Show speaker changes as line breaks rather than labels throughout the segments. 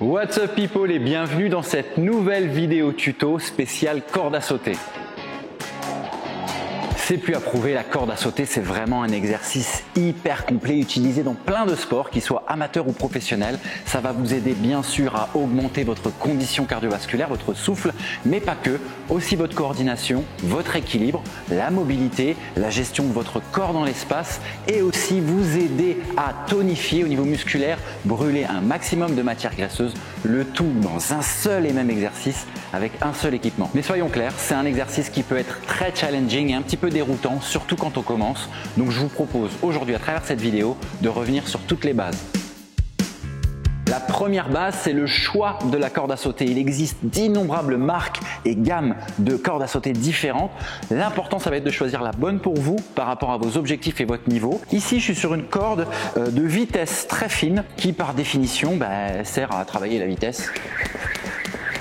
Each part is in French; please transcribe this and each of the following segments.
What's up people et bienvenue dans cette nouvelle vidéo tuto spéciale corde à sauter. C'est plus à prouver, la corde à sauter c'est vraiment un exercice hyper complet utilisé dans plein de sports, qu'ils soient amateurs ou professionnels. Ça va vous aider bien sûr à augmenter votre condition cardiovasculaire, votre souffle, mais pas que, aussi votre coordination, votre équilibre, la mobilité, la gestion de votre corps dans l'espace et aussi vous aider à tonifier au niveau musculaire, brûler un maximum de matière graisseuse, le tout dans un seul et même exercice avec un seul équipement. Mais soyons clairs, c'est un exercice qui peut être très challenging et un petit peu déroutant, surtout quand on commence. Donc je vous propose aujourd'hui à travers cette vidéo de revenir sur toutes les bases. La première base, c'est le choix de la corde à sauter. Il existe d'innombrables marques et gammes de cordes à sauter différentes. L'important, ça va être de choisir la bonne pour vous par rapport à vos objectifs et votre niveau. Ici, je suis sur une corde de vitesse très fine qui, par définition, sert à travailler la vitesse.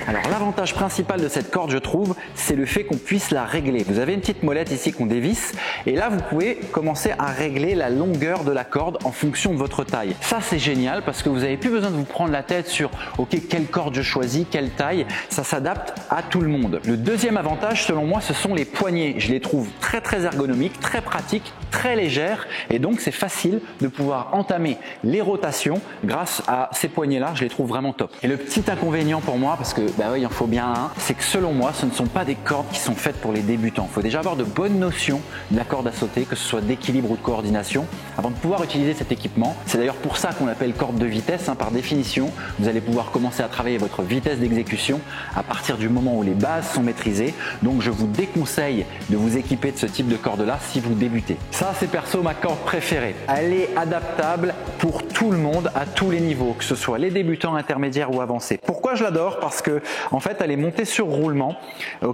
Alors l'avantage principal de cette corde, je trouve, c'est le fait qu'on puisse la régler. Vous avez une petite molette ici qu'on dévisse et là vous pouvez commencer à régler la longueur de la corde en fonction de votre taille. Ça c'est génial parce que vous n'avez plus besoin de vous prendre la tête sur ok, quelle corde je choisis, quelle taille, ça s'adapte à tout le monde. Le deuxième avantage selon moi, ce sont les poignées. Je les trouve très ergonomiques, très pratiques, très légères et donc c'est facile de pouvoir entamer les rotations grâce à ces poignées là, je les trouve vraiment top. Et le petit inconvénient pour moi, parce que oui, il en faut bien un, c'est que selon moi, ce ne sont pas des cordes qui sont faites pour les débutants. Il faut déjà avoir de bonnes notions de la corde à sauter, que ce soit d'équilibre ou de coordination, avant de pouvoir utiliser cet équipement. C'est d'ailleurs pour ça qu'on l'appelle corde de vitesse, par définition. Vous allez pouvoir commencer à travailler votre vitesse d'exécution à partir du moment où les bases sont maîtrisées. Donc je vous déconseille de vous équiper de ce type de corde-là si vous débutez. Ça, c'est perso ma corde préférée. Elle est adaptable pour tout le monde, à tous les niveaux, que ce soit les débutants, intermédiaires ou avancés. Pourquoi je l'adore? Parce que en fait, elle est montée sur roulement,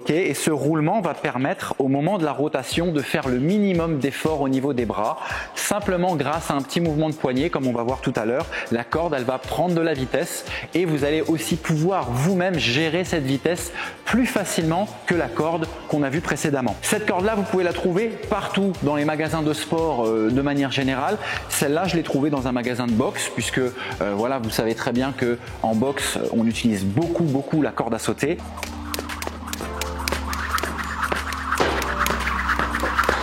et ce roulement va permettre au moment de la rotation de faire le minimum d'effort au niveau des bras, simplement grâce à un petit mouvement de poignet, comme on va voir tout à l'heure. La corde, elle va prendre de la vitesse et vous allez aussi pouvoir vous-même gérer cette vitesse plus facilement que la corde qu'on a vue précédemment. Cette corde-là, vous pouvez la trouver partout dans les magasins de sport de manière générale. Celle-là, je l'ai trouvée dans un magasin de boxe, puisque voilà, vous savez très bien que en boxe, on utilise beaucoup la corde à sauter.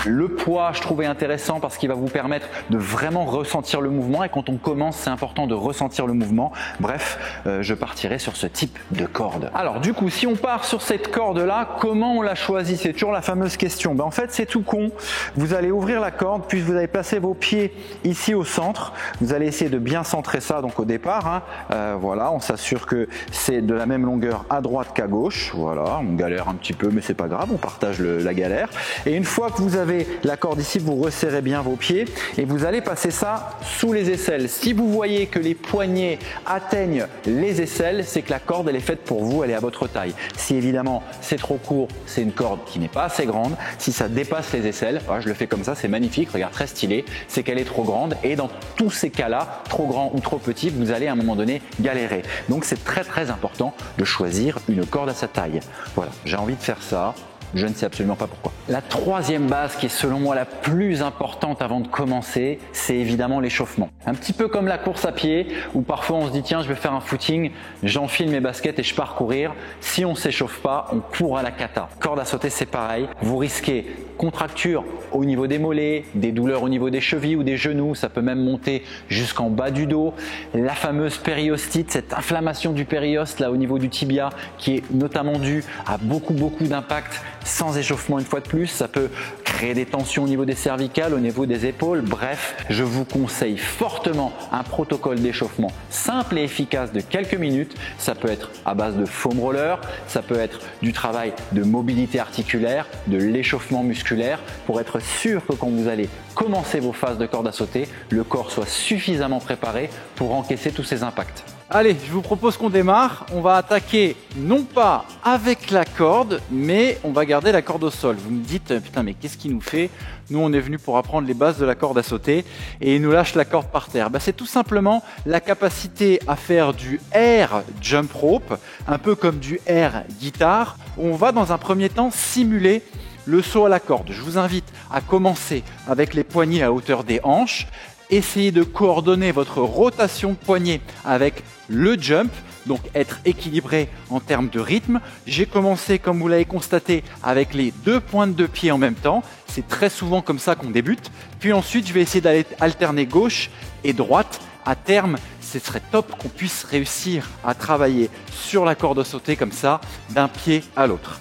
Le poids, je trouvais intéressant parce qu'il va vous permettre de vraiment ressentir le mouvement et quand on commence, c'est important de ressentir le mouvement. Bref, je partirai sur ce type de corde. Alors du coup, si on part sur cette corde-là, comment on la choisit? C'est toujours la fameuse question. En fait, c'est tout con. Vous allez ouvrir la corde, puis vous allez placer vos pieds ici au centre. Vous allez essayer de bien centrer ça donc au départ. Voilà, on s'assure que c'est de la même longueur à droite qu'à gauche. Voilà, on galère un petit peu, mais c'est pas grave, on partage la galère. Et une fois que vous avez la corde ici, vous resserrez bien vos pieds et vous allez passer ça sous les aisselles. Si vous voyez que les poignets atteignent les aisselles, c'est que la corde elle est faite pour vous, elle est à votre taille. Si évidemment c'est trop court, c'est une corde qui n'est pas assez grande. Si ça dépasse les aisselles, je le fais comme ça, c'est magnifique, regarde, très stylé, c'est qu'elle est trop grande et dans tous ces cas-là, trop grand ou trop petit, vous allez à un moment donné galérer. Donc c'est très important de choisir une corde à sa taille. Voilà, j'ai envie de faire ça. Je ne sais absolument pas pourquoi. La troisième base qui est selon moi la plus importante avant de commencer, c'est évidemment l'échauffement. Un petit peu comme la course à pied où parfois on se dit tiens je vais faire un footing, j'enfile mes baskets et je pars courir. Si on ne s'échauffe pas, on court à la cata. Corde à sauter c'est pareil, vous risquez contracture au niveau des mollets, des douleurs au niveau des chevilles ou des genoux, ça peut même monter jusqu'en bas du dos. La fameuse périostite, cette inflammation du périoste là au niveau du tibia qui est notamment due à beaucoup d'impact sans échauffement une fois de plus, ça peut créer des tensions au niveau des cervicales, au niveau des épaules. Bref, je vous conseille fortement un protocole d'échauffement simple et efficace de quelques minutes. Ça peut être à base de foam roller, ça peut être du travail de mobilité articulaire, de l'échauffement musculaire pour être sûr que quand vous allez commencer vos phases de corde à sauter, le corps soit suffisamment préparé pour encaisser tous ces impacts.
Allez, je vous propose qu'on démarre. On va attaquer non pas avec la corde, mais on va garder la corde au sol. Vous me dites, putain, mais qu'est-ce qu'il nous fait? Nous, on est venu pour apprendre les bases de la corde à sauter et il nous lâche la corde par terre. C'est tout simplement la capacité à faire du air jump rope, un peu comme du air guitare. On va dans un premier temps simuler le saut à la corde. Je vous invite à commencer avec les poignets à hauteur des hanches. Essayez de coordonner votre rotation de poignet avec le jump donc être équilibré en termes de rythme. J'ai commencé, comme vous l'avez constaté, avec les 2 pointes de pied en même temps. C'est très souvent comme ça qu'on débute. Puis ensuite, je vais essayer d'alterner gauche et droite. À terme, ce serait top qu'on puisse réussir à travailler sur la corde à sauter comme ça, d'un pied à l'autre.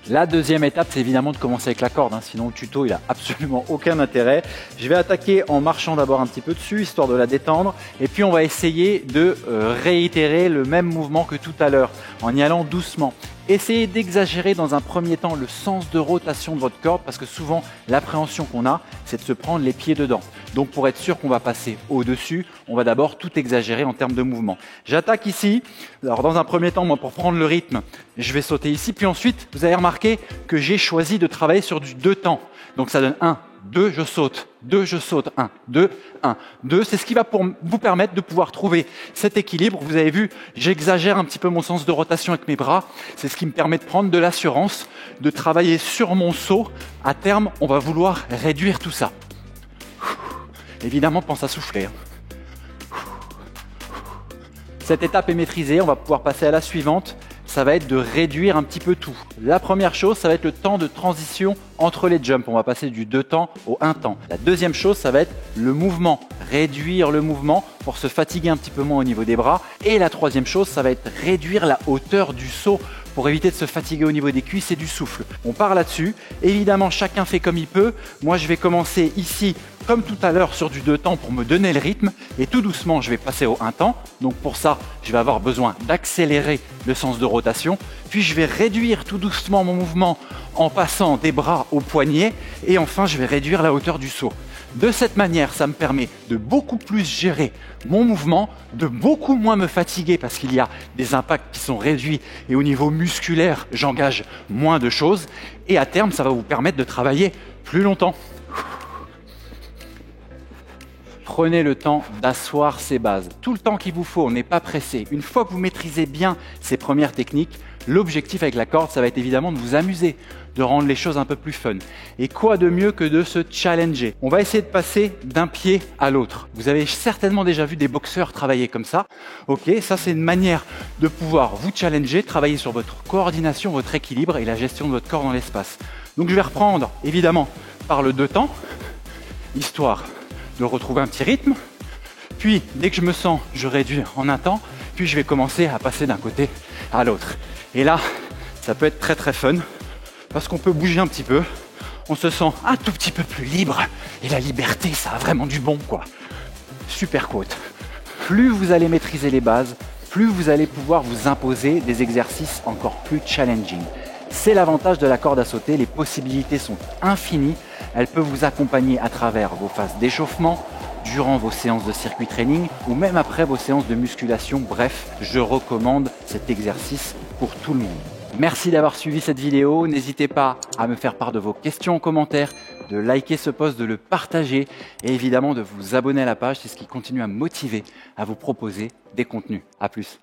La deuxième étape, c'est évidemment de commencer avec la corde, sinon le tuto il a absolument aucun intérêt. Je vais attaquer en marchant d'abord un petit peu dessus, histoire de la détendre, et puis on va essayer de réitérer le même mouvement que tout à l'heure, en y allant doucement. Essayez d'exagérer dans un premier temps le sens de rotation de votre corde, parce que souvent l'appréhension qu'on a, c'est de se prendre les pieds dedans. Donc pour être sûr qu'on va passer au-dessus, on va d'abord tout exagérer en termes de mouvement. J'attaque ici. Alors dans un premier temps, moi pour prendre le rythme, je vais sauter ici. Puis ensuite, vous avez remarqué que j'ai choisi de travailler sur du 2 temps. Donc ça donne 1, 2, je saute, 2, je saute, 1, 2, 1, 2. C'est ce qui va vous permettre de pouvoir trouver cet équilibre. Vous avez vu, j'exagère un petit peu mon sens de rotation avec mes bras. C'est ce qui me permet de prendre de l'assurance, de travailler sur mon saut. À terme, on va vouloir réduire tout ça. Évidemment, pense à souffler. Cette étape est maîtrisée, on va pouvoir passer à la suivante. Ça va être de réduire un petit peu tout. La première chose, ça va être le temps de transition entre les jumps. On va passer du 2 temps au 1 temps. La deuxième chose, ça va être le mouvement. Réduire le mouvement pour se fatiguer un petit peu moins au niveau des bras. Et la troisième chose, ça va être réduire la hauteur du saut pour éviter de se fatiguer au niveau des cuisses et du souffle. On part là-dessus. Évidemment, chacun fait comme il peut. Moi, je vais commencer ici, comme tout à l'heure, sur du 2 temps pour me donner le rythme. Et tout doucement, je vais passer au 1 temps. Donc pour ça, je vais avoir besoin d'accélérer le sens de rotation. Puis je vais réduire tout doucement mon mouvement en passant des bras aux poignets. Et enfin, je vais réduire la hauteur du saut. De cette manière, ça me permet de beaucoup plus gérer mon mouvement, de beaucoup moins me fatiguer parce qu'il y a des impacts qui sont réduits et au niveau musculaire, j'engage moins de choses. Et à terme, ça va vous permettre de travailler plus longtemps. Prenez le temps d'asseoir ces bases. Tout le temps qu'il vous faut, on n'est pas pressé. Une fois que vous maîtrisez bien ces premières techniques, l'objectif avec la corde, ça va être évidemment de vous amuser, de rendre les choses un peu plus fun. Et quoi de mieux que de se challenger? On va essayer de passer d'un pied à l'autre. Vous avez certainement déjà vu des boxeurs travailler comme ça. Ok, ça c'est une manière de pouvoir vous challenger, travailler sur votre coordination, votre équilibre et la gestion de votre corps dans l'espace. Donc je vais reprendre évidemment par le 2 temps, histoire de retrouver un petit rythme. Puis dès que je me sens, je réduis en 1 temps. Puis je vais commencer à passer d'un côté à l'autre. Et là, ça peut être très très fun parce qu'on peut bouger un petit peu. On se sent un tout petit peu plus libre. Et la liberté, ça a vraiment du bon, quoi. Super quote. Plus vous allez maîtriser les bases, plus vous allez pouvoir vous imposer des exercices encore plus challenging. C'est l'avantage de la corde à sauter. Les possibilités sont infinies. Elle peut vous accompagner à travers vos phases d'échauffement, durant vos séances de circuit training ou même après vos séances de musculation. Bref, je recommande cet exercice pour tout le monde. Merci d'avoir suivi cette vidéo. N'hésitez pas à me faire part de vos questions en commentaire, de liker ce post, de le partager et évidemment de vous abonner à la page. C'est ce qui continue à me motiver à vous proposer des contenus. À plus.